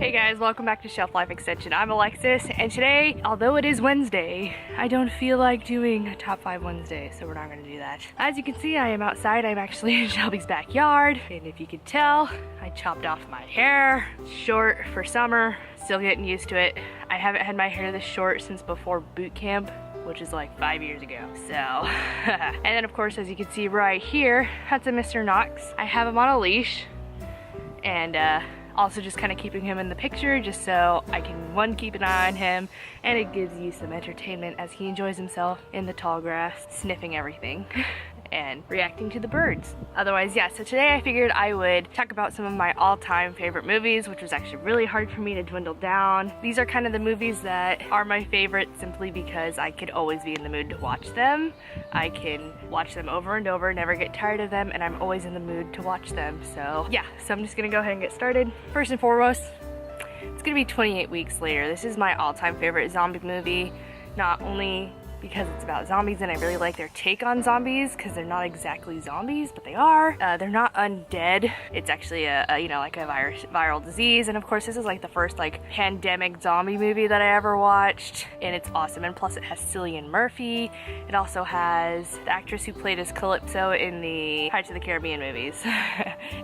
Hey guys, welcome back to Shelf Life Extension. I'm Alexis, and today, although it is Wednesday, I don't feel like doing a Top 5 Wednesday, so we're not gonna do that. As you can see, I am outside. I'm actually in Shelby's backyard, and if you could tell, I chopped off my hair. It's short for summer, still getting used to it. I haven't had my hair this short since before boot camp, which is like 5 years ago, so. And then of course, as you can see right here, that's a Mr. Knox. I have him on a leash, and also just kind of keeping him in the picture just so I can, one, keep an eye on him, and it gives you some entertainment as he enjoys himself in the tall grass, sniffing everything and reacting to the birds. Otherwise, yeah, so today I figured I would talk about some of my all-time favorite movies, which was actually really hard for me to dwindle down. These are kind of the movies that are my favorite simply because I could always be in the mood to watch them. I can watch them over and over, never get tired of them, and I'm always in the mood to watch them. So yeah, so I'm just gonna go ahead and get started. First and foremost, it's gonna be 28 Weeks Later. This is my all-time favorite zombie movie, not only because it's about zombies and I really like their take on zombies because they're not exactly zombies, but they are. They're not undead. It's actually a like a viral disease, and of course this is like the first like pandemic zombie movie that I ever watched, and it's awesome. And plus it has Cillian Murphy. It also has the actress who played as Calypso in the Pirates of the Caribbean movies,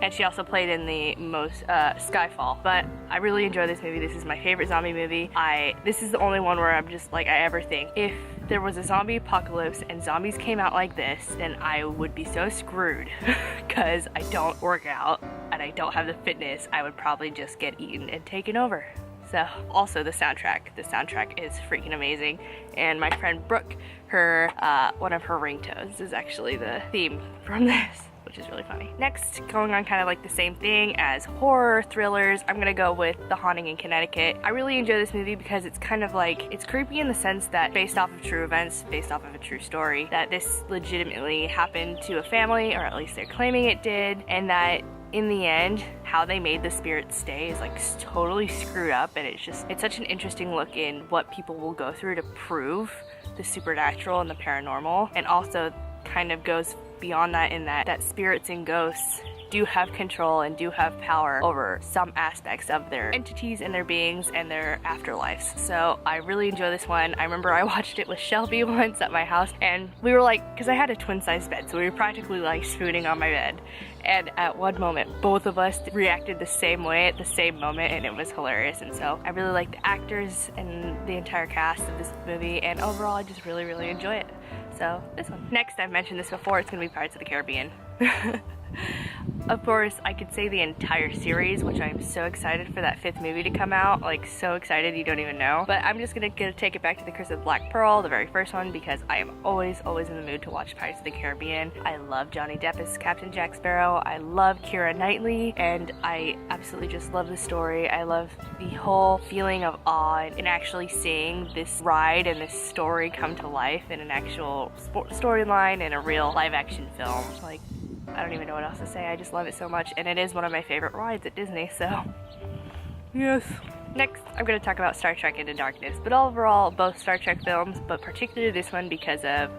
and she also played in the most Skyfall. But I really enjoy this movie. This is my favorite zombie movie. This is the only one where I'm just like, I ever think if there was a zombie apocalypse and zombies came out like this, then I would be so screwed because I don't work out and I don't have the fitness. I would probably just get eaten and taken over. So also the soundtrack is freaking amazing, and my friend Brooke, her one of her ringtones is actually the theme from this, which is really funny. Next, going on kind of like the same thing as horror thrillers, I'm gonna go with The Haunting in Connecticut. I really enjoy this movie because it's kind of like, it's creepy in the sense that based off of true events, based off of a true story, that this legitimately happened to a family, or at least they're claiming it did, and that in the end, how they made the spirits stay is like totally screwed up, and it's such an interesting look in what people will go through to prove the supernatural and the paranormal, and also kind of goes beyond that in that spirits and ghosts do have control and do have power over some aspects of their entities and their beings and their afterlives. So I really enjoy this one. I remember I watched it with Shelby once at my house, and we were like, because I had a twin-size bed, so we were practically like spooning on my bed. And at one moment, both of us reacted the same way at the same moment, and it was hilarious. And so I really like the actors and the entire cast of this movie, and overall I just really, really enjoy it. So this one. Next, I've mentioned this before, it's gonna be Pirates of the Caribbean. Of course, I could say the entire series, which I'm so excited for that 5th movie to come out, like so excited you don't even know. But I'm just gonna take it back to The Curse of the Black Pearl, the very first one, because I am always in the mood to watch Pirates of the Caribbean. I love Johnny Depp as Captain Jack Sparrow. I love Keira Knightley, and I absolutely just love the story. I love the whole feeling of awe and actually seeing this ride and this story come to life in an actual storyline in a real live action film. Like, I don't even know what else to say. I just love it so much, and it is one of my favorite rides at Disney, so yes. Next, I'm going to talk about Star Trek Into Darkness, but overall, both Star Trek films, but particularly this one because of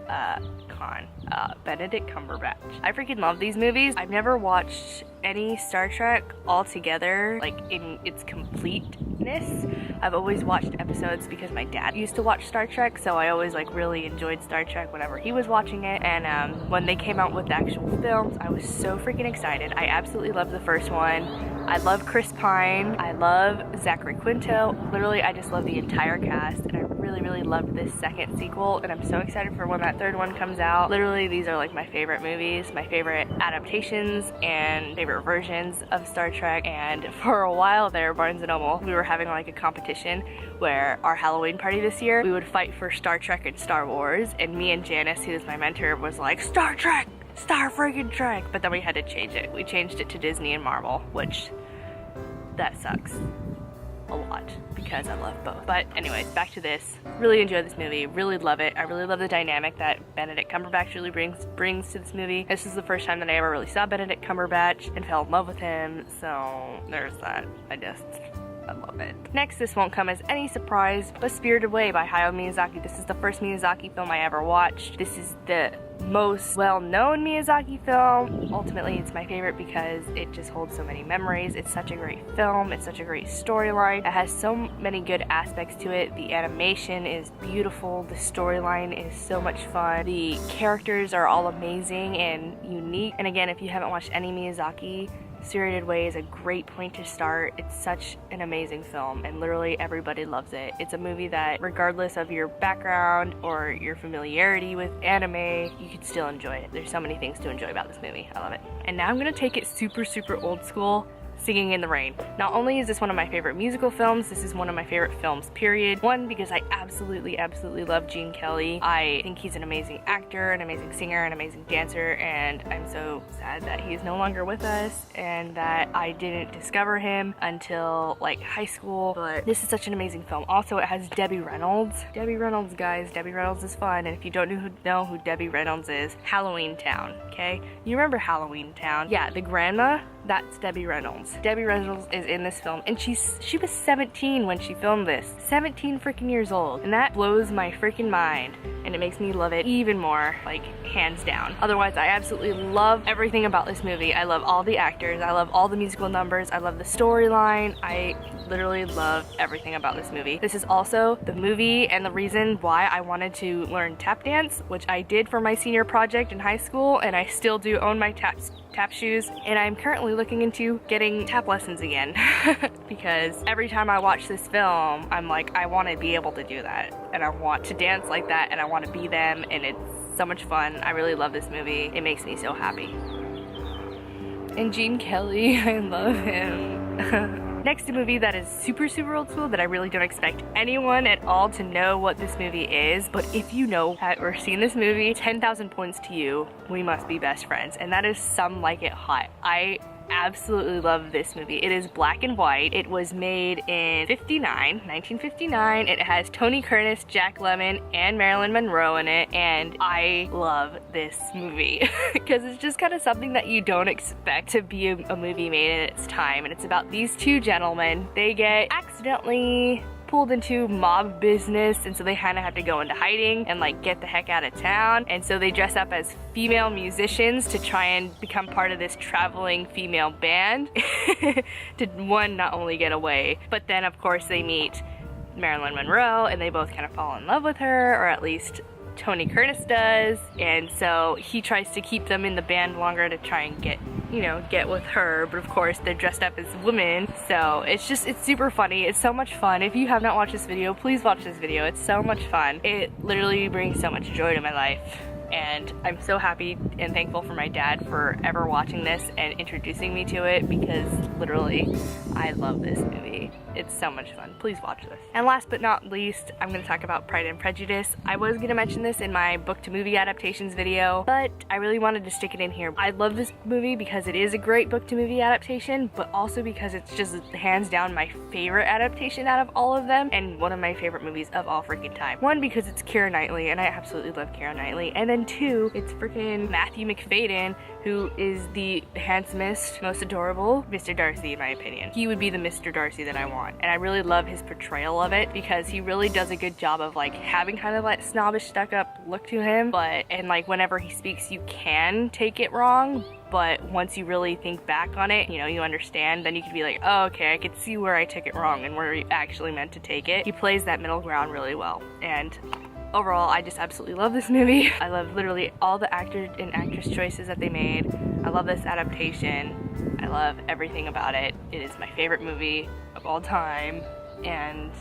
Benedict Cumberbatch. I freaking love these movies. I've never watched any Star Trek all together, like in its completeness. I've always watched episodes because my dad used to watch Star Trek, so I always like really enjoyed Star Trek whenever he was watching it. And when they came out with the actual films, I was so freaking excited. I absolutely loved the first one. I love Chris Pine. I love Zachary Quinto. Literally, I just love the entire cast, and I really, really loved this second sequel, and I'm so excited for when that third one comes out. Literally, these are like my favorite movies, my favorite adaptations, and favorite versions of Star Trek. And for a while there, Barnes & Noble, we were having like a competition where our Halloween party this year, we would fight for Star Trek and Star Wars, and me and Janice, who is my mentor, was like, Star Trek! Star friggin' Trek! But then we had to change it. We changed it to Disney and Marvel, which, that sucks a lot because I love both. But anyways, back to this. Really enjoy this movie, really love it. I really love the dynamic that Benedict Cumberbatch really brings to this movie. This is the first time that I ever really saw Benedict Cumberbatch and fell in love with him, so there's that. I love it. Next, this won't come as any surprise, but Spirited Away by Hayao Miyazaki. This is the first Miyazaki film I ever watched. This is the most well-known Miyazaki film. Ultimately, it's my favorite because it just holds so many memories. It's such a great film. It's such a great storyline. It has so many good aspects to it. The animation is beautiful. The storyline is so much fun. The characters are all amazing and unique. And again, if you haven't watched any Miyazaki, Spirited Away is a great point to start. It's such an amazing film and literally everybody loves it. It's a movie that regardless of your background or your familiarity with anime, you could still enjoy it. There's so many things to enjoy about this movie. I love it. And now I'm gonna take it super, super old school. Singing in the Rain. Not only is this one of my favorite musical films, this is one of my favorite films, period. One, because I absolutely love Gene Kelly. I think he's an amazing actor, an amazing singer, an amazing dancer, and I'm so sad that he is no longer with us and that I didn't discover him until like high school, but this is such an amazing film. Also, it has Debbie Reynolds. Debbie Reynolds, guys, Debbie Reynolds is fun, and if you don't know who Debbie Reynolds is, Halloween Town, okay? You remember Halloween Town? Yeah, the grandma, that's Debbie Reynolds. Debbie Reynolds is in this film, and she was 17 when she filmed this. 17 freaking years old. And that blows my freaking mind. And it makes me love it even more, like, hands down. Otherwise, I absolutely love everything about this movie. I love all the actors. I love all the musical numbers. I love the storyline. I literally love everything about this movie. This is also the movie and the reason why I wanted to learn tap dance, which I did for my senior project in high school, and I still do own my tap shoes, and I'm currently looking into getting tap lessons again because every time I watch this film, I'm like, I want to be able to do that, and I want to dance like that, and I want to be them, and it's so much fun. I really love this movie. It makes me so happy. And Gene Kelly, I love him. Next, a movie that is super, super old school that I really don't expect anyone at all to know what this movie is, but if you know or seen this movie, 10,000 points to you. We must be best friends, and that is Some Like It Hot. I absolutely love this movie. It is black and white. It was made in 1959. It has Tony Curtis, Jack Lemmon, and Marilyn Monroe in it, and I love this movie because it's just kind of something that you don't expect to be a movie made in its time, and it's about these two gentlemen. They get accidentally pulled into mob business, and so they kind of have to go into hiding and like get the heck out of town, and so they dress up as female musicians to try and become part of this traveling female band to one, not only get away, but then of course they meet Marilyn Monroe and they both kind of fall in love with her, or at least Tony Curtis does, and so he tries to keep them in the band longer to try and get with her, but of course they're dressed up as women, so it's super funny. It's so much fun. If you have not watched this video, please watch this video. It's so much fun. It literally brings so much joy to my life, and I'm so happy and thankful for my dad for ever watching this and introducing me to it, because literally I love this movie. It's so much fun. Please watch this. And last but not least, I'm going to talk about Pride and Prejudice. I was going to mention this in my book to movie adaptations video, but I really wanted to stick it in here. I love this movie because it is a great book to movie adaptation, but also because it's just hands down my favorite adaptation out of all of them, and one of my favorite movies of all freaking time. One, because it's Keira Knightley, and I absolutely love Keira Knightley, and then two, it's freaking Matthew McFadyen, who is the handsomest, most adorable Mr. Darcy in my opinion. He would be the Mr. Darcy that I want. And I really love his portrayal of it because he really does a good job of like having kind of like snobbish, stuck up look to him, and like whenever he speaks you can take it wrong, but once you really think back on it, you understand, then you can be like, oh, okay, I could see where I took it wrong and where you actually meant to take it. He plays that middle ground really well, and overall, I just absolutely love this movie. I love literally all the actor and actress choices that they made. I love this adaptation. I love everything about it. It is my favorite movie of all time, and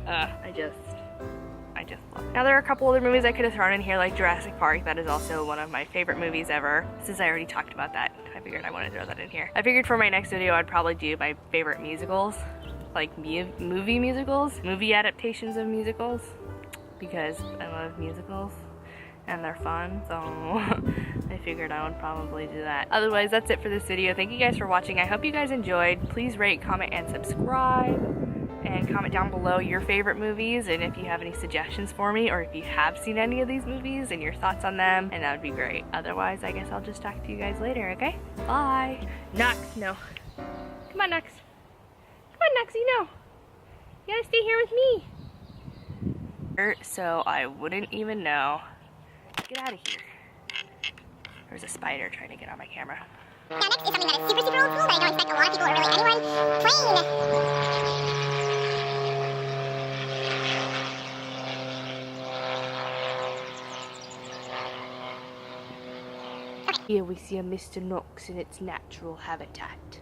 I just love it. Now there are a couple other movies I could have thrown in here, like Jurassic Park. That is also one of my favorite movies ever. Since I already talked about that, I figured I want to throw that in here. I figured for my next video I'd probably do my favorite musicals, like movie musicals, movie adaptations of musicals, because I love musicals and they're fun, so I figured I would probably do that. Otherwise, that's it for this video. Thank you guys for watching. I hope you guys enjoyed. Please rate, comment, and subscribe, and comment down below your favorite movies, and if you have any suggestions for me, or if you have seen any of these movies and your thoughts on them, and that would be great. Otherwise, I guess I'll just talk to you guys later, okay? Bye. Nux, no. Come on, Nux. Come on, Nuxie, no. You gotta stay here with me. So I wouldn't even know. Get out of here. There's a spider trying to get on my camera. Now next is something that is super, super old school that I don't expect a lot of people or really anyone playing. Here we see a Mr. Knox in its natural habitat.